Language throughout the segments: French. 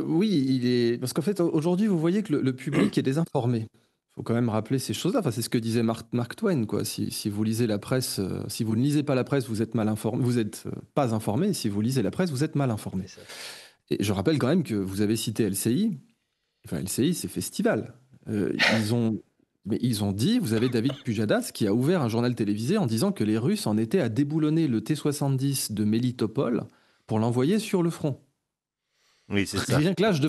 Oui, il est parce qu'en fait, aujourd'hui, vous voyez que le public est désinformé. Il faut quand même rappeler ces choses-là. Enfin, c'est ce que disait Mark Twain, quoi. Si vous lisez la presse, si vous ne lisez pas la presse, vous êtes mal informé, vous êtes pas informé. Si vous lisez la presse, vous êtes mal informé. C'est ça. Et je rappelle quand même que vous avez cité LCI. Enfin, LCI, c'est Festival. Ils ont dit, vous avez David Pujadas qui a ouvert un journal télévisé en disant que les Russes en étaient à déboulonner le T-70 de Mélitopol pour l'envoyer sur le front. Oui, c'est ça. Rien que là, je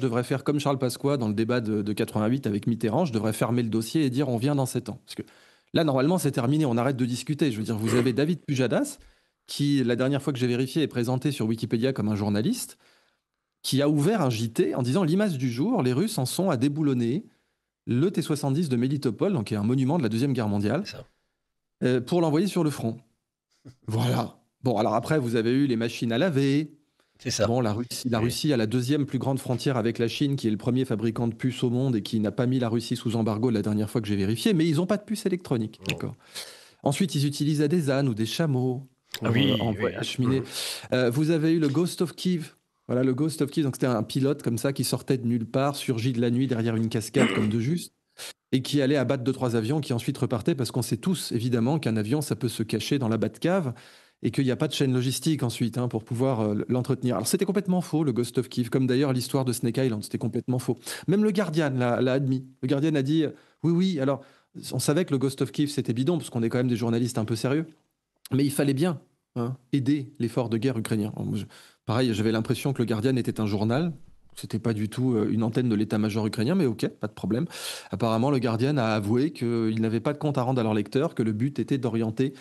devrais faire comme Charles Pasqua dans le débat de 88 avec Mitterrand, je devrais fermer le dossier et dire on vient dans 7 ans. Parce que là, normalement, c'est terminé, on arrête de discuter. Je veux dire, vous avez David Pujadas, qui, la dernière fois que j'ai vérifié, est présenté sur Wikipédia comme un journaliste, qui a ouvert un JT en disant l'image du jour, les Russes en sont à déboulonner le T-70 de Mélitopol, donc qui est un monument de la Deuxième Guerre mondiale, pour l'envoyer sur le front. Voilà. Bon, alors après, vous avez eu les machines à laver. C'est ça. Bon, la Russie a la deuxième plus grande frontière avec la Chine, qui est le premier fabricant de puces au monde et qui n'a pas mis la Russie sous embargo la dernière fois que j'ai vérifié, mais ils n'ont pas de puces électroniques. D'accord. Ensuite, ils utilisaient des ânes ou des chameaux pour acheminer. Vous avez eu le Ghost of Kiev. Voilà, le Ghost of Kiev, donc c'était un pilote comme ça qui sortait de nulle part, surgit de la nuit derrière une cascade comme de juste, et qui allait abattre 2-3 avions qui ensuite repartaient, parce qu'on sait tous évidemment qu'un avion, ça peut se cacher dans la Batcave, et qu'il n'y a pas de chaîne logistique ensuite pour pouvoir l'entretenir. Alors c'était complètement faux, le Ghost of Kiev, comme d'ailleurs l'histoire de Snake Island, c'était complètement faux. Même le Guardian l'a admis. Le Guardian a dit, oui, alors on savait que le Ghost of Kiev c'était bidon, parce qu'on est quand même des journalistes un peu sérieux, mais il fallait bien aider l'effort de guerre ukrainien. Pareil, j'avais l'impression que le Guardian était un journal. C'était pas du tout une antenne de l'état-major ukrainien, mais ok, pas de problème. Apparemment, le Guardian a avoué qu'il n'avait pas de compte à rendre à leurs lecteurs, que le but était d'orienter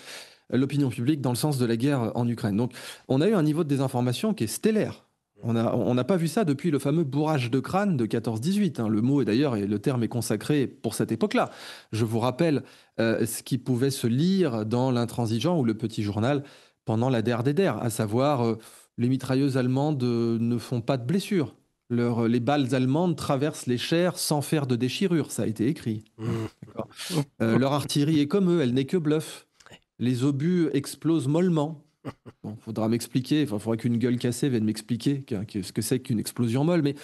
l'opinion publique dans le sens de la guerre en Ukraine. Donc, on a eu un niveau de désinformation qui est stellaire. On n'a pas vu ça depuis le fameux bourrage de crâne de 14-18. Le mot, le terme est consacré pour cette époque-là. Je vous rappelle ce qui pouvait se lire dans l'Intransigeant ou le Petit Journal pendant la DER, à savoir les mitrailleuses allemandes ne font pas de blessures. Les balles allemandes traversent les chairs sans faire de déchirure. Ça a été écrit. Leur artillerie est comme eux, elle n'est que bluff. Les obus explosent mollement. Bon, faudra m'expliquer, il faudra qu'une gueule cassée vienne m'expliquer ce que c'est qu'une explosion molle. Mais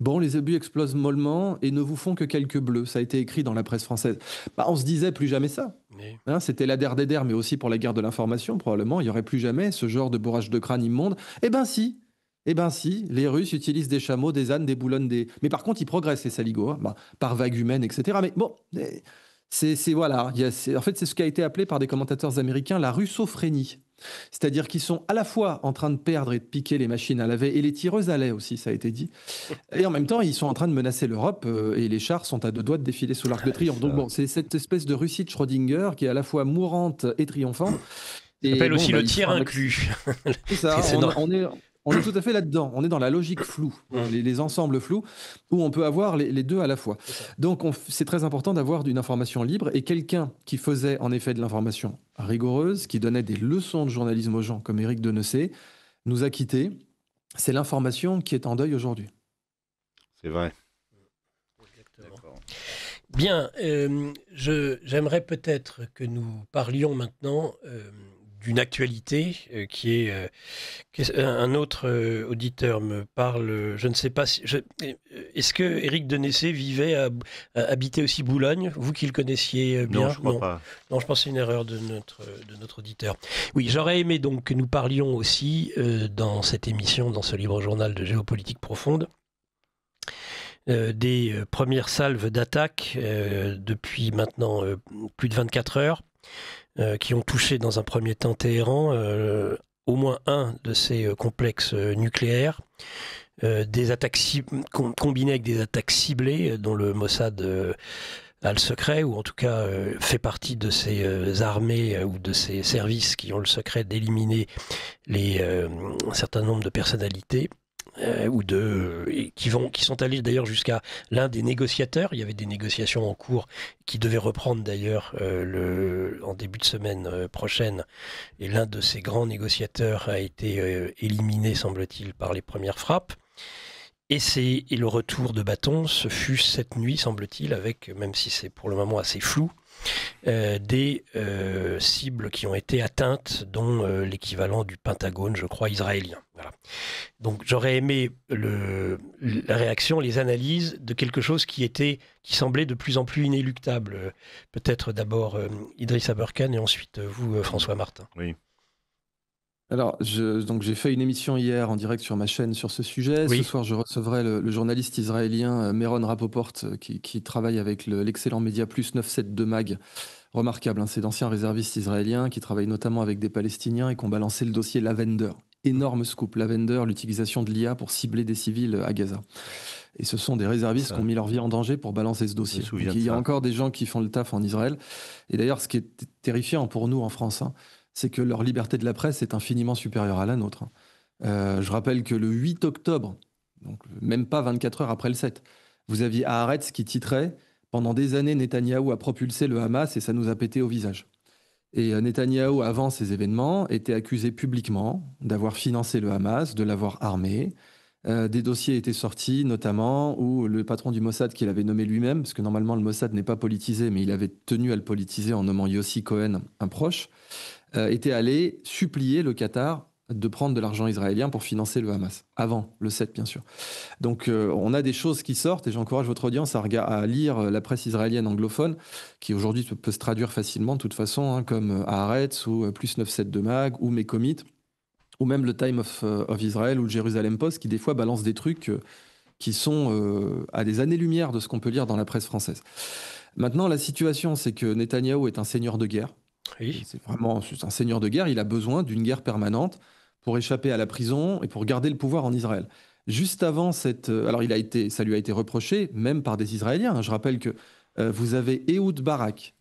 bon, les obus explosent mollement et ne vous font que quelques bleus. Ça a été écrit dans la presse française. On se disait plus jamais ça. C'était la DER, mais aussi pour la guerre de l'information, probablement. Il n'y aurait plus jamais ce genre de bourrage de crâne immonde. Eh ben si, les Russes utilisent des chameaux, des ânes, des boulonnes, Mais par contre, ils progressent, les saligots, par vagues humaines, etc. Mais bon... Voilà. En fait, c'est ce qui a été appelé par des commentateurs américains la russophrénie. C'est-à-dire qu'ils sont à la fois en train de perdre et de piquer les machines à laver et les tireuses à lait aussi, ça a été dit. Et en même temps, ils sont en train de menacer l'Europe et les chars sont à 2 doigts de défiler sous l'Arc de Triomphe. Donc bon, c'est cette espèce de Russie de Schrödinger qui est à la fois mourante et triomphante. Ça s'appelle aussi le tir inclus. C'est ça, on est tout à fait là-dedans. On est dans la logique floue, les ensembles flous, où on peut avoir les deux à la fois. Donc, c'est très important d'avoir une information libre. Et quelqu'un qui faisait en effet de l'information rigoureuse, qui donnait des leçons de journalisme aux gens, comme Éric Denessé, nous a quittés. C'est l'information qui est en deuil aujourd'hui. C'est vrai. Exactement. Bien, j'aimerais peut-être que nous parlions maintenant... d'une actualité qui est un autre auditeur me parle, je ne sais pas si est-ce que Éric Denessé habitait aussi Boulogne, vous qui le connaissiez bien? Non, je crois pas. Non, je pense que c'est une erreur de notre auditeur. Oui, j'aurais aimé donc que nous parlions aussi dans cette émission, dans ce libre journal de géopolitique profonde, des premières salves d'attaque depuis maintenant plus de 24 heures. Qui ont touché dans un premier temps Téhéran, au moins un de ces complexes nucléaires, des attaques combinées avec des attaques ciblées dont le Mossad a le secret, ou en tout cas fait partie de ces armées ou de ces services qui ont le secret d'éliminer un certain nombre de personnalités. Qui sont allés d'ailleurs jusqu'à l'un des négociateurs. Il y avait des négociations en cours qui devaient reprendre d'ailleurs en début de semaine prochaine. Et l'un de ces grands négociateurs a été éliminé, semble-t-il, par les premières frappes. Et le retour de bâton, ce fut cette nuit, semble-t-il, avec, même si c'est pour le moment assez flou, des cibles qui ont été atteintes, dont l'équivalent du Pentagone, je crois, israélien. Voilà. Donc j'aurais aimé la réaction, les analyses de quelque chose qui semblait de plus en plus inéluctable. Peut-être d'abord Idriss Aberkan et ensuite vous, François Martin. Oui. Alors, j'ai fait une émission hier en direct sur ma chaîne sur ce sujet. Oui. Ce soir, je recevrai le journaliste israélien Meron Rapoport qui travaille avec l'excellent Média Plus 972 Mag. Remarquable, hein, c'est d'anciens réservistes israéliens qui travaillent notamment avec des Palestiniens et qui ont balancé le dossier Lavender. Énorme scoop, Lavender, l'utilisation de l'IA pour cibler des civils à Gaza. Et ce sont des réservistes qui ont mis leur vie en danger pour balancer ce dossier. Donc, il y a encore des gens qui font le taf en Israël. Et d'ailleurs, ce qui est terrifiant pour nous en France, hein, c'est que leur liberté de la presse est infiniment supérieure à la nôtre. Je rappelle que le 8 octobre, donc même pas 24 heures après le 7, vous aviez Haaretz qui titrait « Pendant des années, Netanyahou a propulsé le Hamas et ça nous a pété au visage ». Et Netanyahou, avant ces événements, était accusé publiquement d'avoir financé le Hamas, de l'avoir armé. Des dossiers étaient sortis, notamment où le patron du Mossad, qu'il avait nommé lui-même, parce que normalement le Mossad n'est pas politisé, mais il avait tenu à le politiser en nommant Yossi Cohen, un proche, était allé supplier le Qatar de prendre de l'argent israélien pour financer le Hamas, avant le 7 bien sûr. Donc on a des choses qui sortent et j'encourage votre audience à lire la presse israélienne anglophone, qui aujourd'hui peut se traduire facilement de toute façon, hein, comme Haaretz ou Plus 972 Mag ou Mekomit, ou même le Time of Israel ou le Jérusalem Post, qui des fois balance des trucs qui sont à des années-lumière de ce qu'on peut lire dans la presse française. Maintenant, la situation, c'est que Netanyahou est un seigneur de guerre. Oui. C'est un seigneur de guerre, il a besoin d'une guerre permanente pour échapper à la prison et pour garder le pouvoir en Israël. Juste avant alors ça lui a été reproché, même par des Israéliens. Hein. Je rappelle que vous avez Ehud Barak,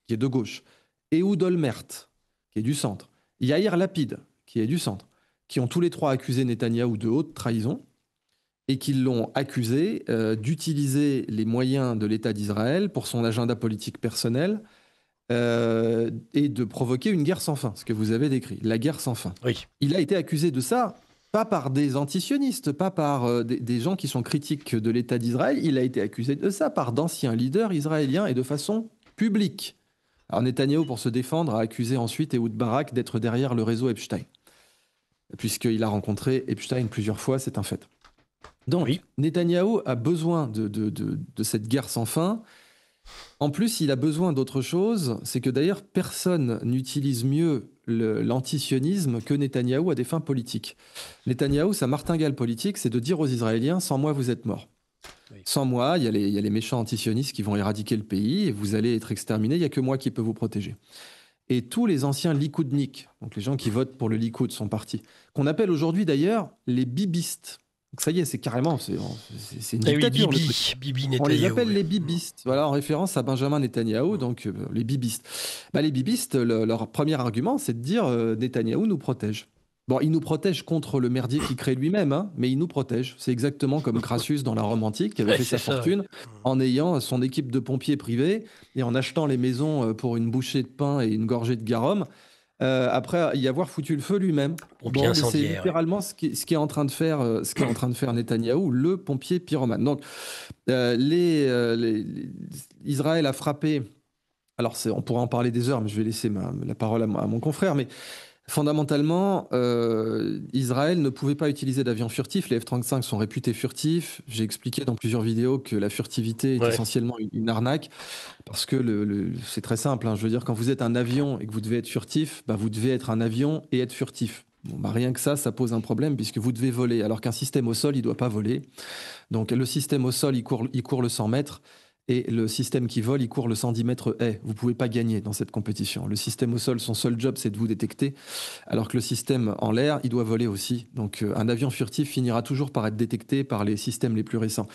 qui est de gauche, Ehud Olmert, qui est du centre, Yair Lapid, qui est du centre, qui ont tous les trois accusé Netanyahou de haute trahison et qui l'ont accusé d'utiliser les moyens de l'État d'Israël pour son agenda politique personnel, et de provoquer une guerre sans fin, ce que vous avez décrit, la guerre sans fin. Oui. Il a été accusé de ça, pas par des antisionistes, pas par des gens qui sont critiques de l'État d'Israël, il a été accusé de ça par d'anciens leaders israéliens et de façon publique. Alors Netanyahou, pour se défendre, a accusé ensuite Ehud Barak d'être derrière le réseau Epstein, puisqu'il a rencontré Epstein plusieurs fois, c'est un fait. Donc, oui. Netanyahou a besoin de cette guerre sans fin. En plus, il a besoin d'autre chose, c'est que d'ailleurs, personne n'utilise mieux l'antisionisme que Netanyahou à des fins politiques. Netanyahou, sa martingale politique, c'est de dire aux Israéliens « sans moi, vous êtes morts ». Oui. Sans moi, il y a les méchants antisionistes qui vont éradiquer le pays et vous allez être exterminés, il n'y a que moi qui peux vous protéger. Et tous les anciens likoudniks, donc les gens qui votent pour le Likoud, son parti, qu'on appelle aujourd'hui d'ailleurs les bibistes. Donc ça y est, c'est carrément, c'est une dictature. Oui, Bibi Netanyahou. On les appelle les bibistes, voilà, en référence à Benjamin Netanyahou, donc les bibistes. Les bibistes, leur premier argument, c'est de dire Netanyahou nous protège. Bon, il nous protège contre le merdier qu'il crée lui-même, hein, mais il nous protège. C'est exactement comme Crassus dans la Rome antique, qui avait fait sa fortune en ayant son équipe de pompiers privés et en achetant les maisons pour une bouchée de pain et une gorgée de garum. Après y avoir foutu le feu lui-même. Bon, c'est littéralement ce qui est en train de faire Netanyahou, le pompier pyromane. Donc, Israël a frappé. Alors, on pourra en parler des heures, mais je vais laisser la parole à mon confrère. Mais fondamentalement, Israël ne pouvait pas utiliser d'avions furtifs. Les F-35 sont réputés furtifs. J'ai expliqué dans plusieurs vidéos que la furtivité est essentiellement une arnaque. Parce que c'est très simple. Hein. Je veux dire, quand vous êtes un avion et que vous devez être furtif, vous devez être un avion et être furtif. Bon, rien que ça pose un problème puisque vous devez voler. Alors qu'un système au sol, il ne doit pas voler. Donc le système au sol, il court le 100 mètres. Et le système qui vole, il court le 110 mètres haie. Vous ne pouvez pas gagner dans cette compétition. Le système au sol, son seul job, c'est de vous détecter. Alors que le système en l'air, il doit voler aussi. Donc un avion furtif finira toujours par être détecté par les systèmes les plus récents.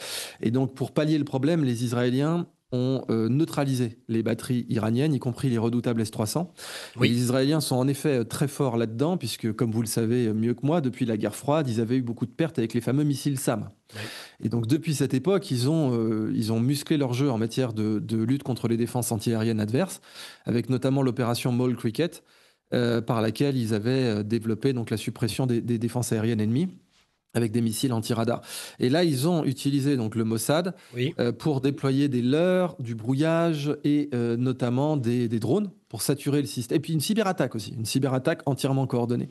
Et donc pour pallier le problème, les Israéliens ont neutralisé les batteries iraniennes, y compris les redoutables S-300. Oui. Les Israéliens sont en effet très forts là-dedans, puisque, comme vous le savez mieux que moi, depuis la guerre froide, ils avaient eu beaucoup de pertes avec les fameux missiles SAM. Oui. Et donc, depuis cette époque, ils ont musclé leur jeu en matière de lutte contre les défenses antiaériennes adverses, avec notamment l'opération Mole Cricket, par laquelle ils avaient développé donc, la suppression des défenses aériennes ennemies. avec des missiles anti-radar. Et là, ils ont utilisé donc le Mossad pour déployer des leurres, du brouillage et notamment des drones pour saturer le système. Et puis une cyberattaque aussi, une cyberattaque entièrement coordonnée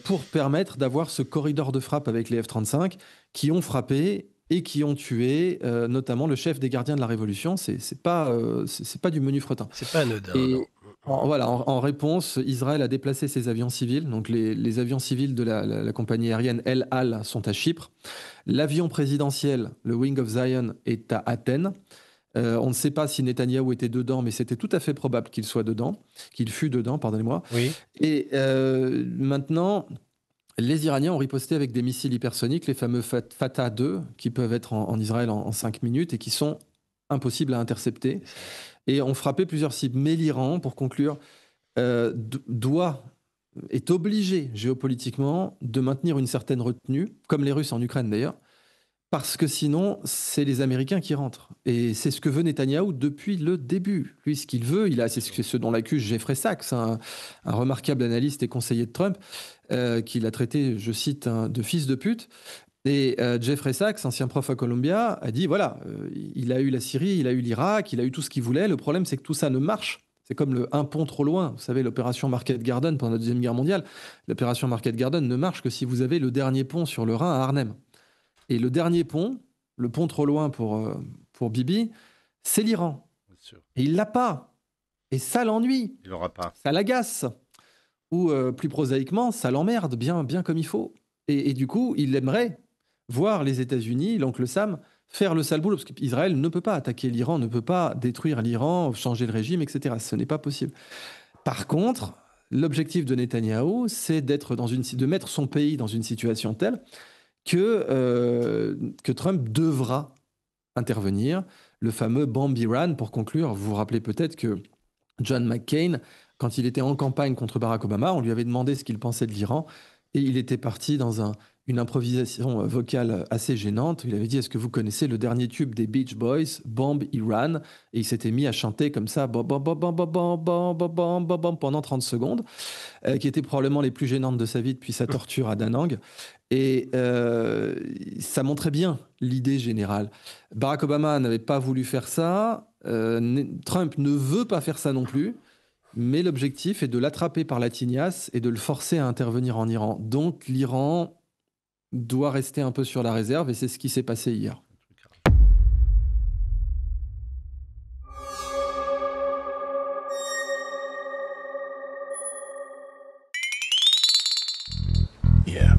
pour permettre d'avoir ce corridor de frappe avec les F-35 qui ont frappé et qui ont tué notamment le chef des gardiens de la Révolution. C'est pas du menu fretin. C'est pas anodin. En réponse, Israël a déplacé ses avions civils. Donc les avions civils de la compagnie aérienne El Al sont à Chypre. L'avion présidentiel, le Wing of Zion, est à Athènes. On ne sait pas si Netanyahou était dedans, mais c'était tout à fait probable qu'il fût dedans, pardonnez-moi. Oui. Et maintenant, les Iraniens ont riposté avec des missiles hypersoniques, les fameux Fatah 2, qui peuvent être en Israël en 5 minutes et qui sont impossibles à intercepter. Et ont frappé plusieurs cibles. Mais l'Iran, pour conclure, est obligé géopolitiquement de maintenir une certaine retenue, comme les Russes en Ukraine d'ailleurs, parce que sinon, c'est les Américains qui rentrent. Et c'est ce que veut Netanyahou depuis le début. Lui, ce qu'il veut, c'est ce dont l'accuse Jeffrey Sachs, un remarquable analyste et conseiller de Trump, qu'il a traité, je cite, de fils de pute. Et Jeffrey Sachs, ancien prof à Columbia, a dit, voilà, il a eu la Syrie, il a eu l'Irak, il a eu tout ce qu'il voulait. Le problème, c'est que tout ça ne marche. C'est comme un pont trop loin. Vous savez, l'opération Market Garden pendant la Deuxième Guerre mondiale. L'opération Market Garden ne marche que si vous avez le dernier pont sur le Rhin à Arnhem. Et le dernier pont, le pont trop loin pour Bibi, c'est l'Iran. Et il l'a pas. Et ça l'ennuie. Il l'aura pas. Ça l'agace. Ou plus prosaïquement, ça l'emmerde bien comme il faut. Et du coup, il aimerait voir les États-Unis, l'oncle Sam, faire le sale boulot, parce qu'Israël ne peut pas attaquer l'Iran, ne peut pas détruire l'Iran, changer le régime, etc. Ce n'est pas possible. Par contre, l'objectif de Netanyahou, c'est de mettre son pays dans une situation telle que Trump devra intervenir. Le fameux Bomb Iran, pour conclure, vous vous rappelez peut-être que John McCain, quand il était en campagne contre Barack Obama, on lui avait demandé ce qu'il pensait de l'Iran, et il était parti dans une improvisation vocale assez gênante. Il avait dit, est-ce que vous connaissez le dernier tube des Beach Boys, Bomb Iran? Et il s'était mis à chanter comme ça, pendant 30 secondes, qui étaient probablement les plus gênantes de sa vie depuis sa torture à Da Nang. Et ça montrait bien l'idée générale. Barack Obama n'avait pas voulu faire ça. Trump ne veut pas faire ça non plus. Mais l'objectif est de l'attraper par la tignasse et de le forcer à intervenir en Iran. Donc l'Iran doit rester un peu sur la réserve et c'est ce qui s'est passé hier. Yeah.